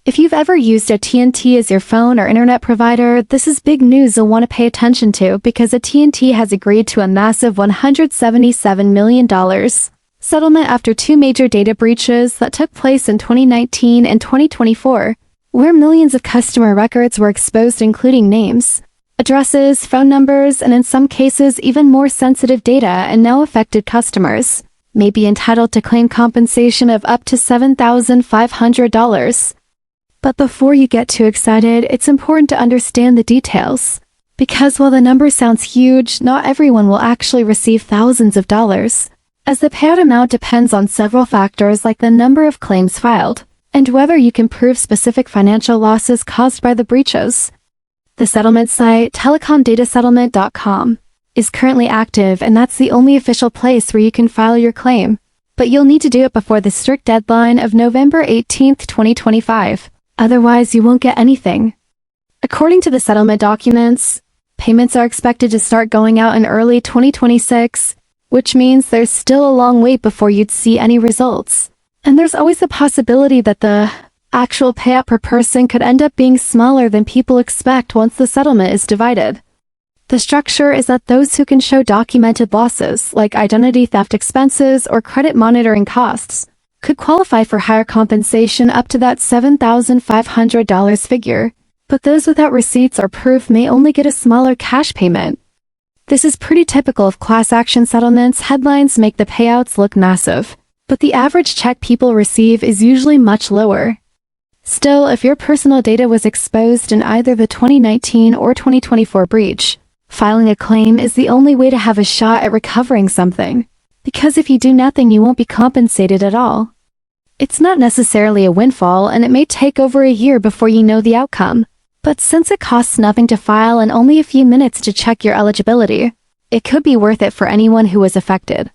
If you've ever used AT&T as your phone or internet provider, this is big news you'll want to pay attention to because AT&T has agreed to a massive $177 million settlement after two major data breaches that took place in 2019 and 2024, where millions of customer records were exposed, including names, addresses, phone numbers, and in some cases even more sensitive data, and now affected customers may be entitled to claim compensation of up to $7,500. But before you get too excited, it's important to understand the details. Because while the number sounds huge, not everyone will actually receive thousands of dollars, as the payout amount depends on several factors like the number of claims filed, and whether you can prove specific financial losses caused by the breaches. The settlement site, telecomdatasettlement.com, is currently active, and that's the only official place where you can file your claim, but you'll need to do it before the strict deadline of November 18, 2025. Otherwise, you won't get anything. According to the settlement documents, payments are expected to start going out in early 2026, which means there's still a long wait before you'd see any results. And there's always the possibility that the actual payout per person could end up being smaller than people expect once the settlement is divided. The structure is that those who can show documented losses, like identity theft expenses or credit monitoring costs, could qualify for higher compensation up to that $7,500 figure, but those without receipts or proof may only get a smaller cash payment. This is pretty typical of class action settlements. Headlines make the payouts look massive, but the average check people receive is usually much lower. Still, if your personal data was exposed in either the 2019 or 2024 breach, filing a claim is the only way to have a shot at recovering something. Because if you do nothing, you won't be compensated at all. It's not necessarily a windfall, and it may take over a year before you know the outcome. But since it costs nothing to file and only a few minutes to check your eligibility, it could be worth it for anyone who was affected.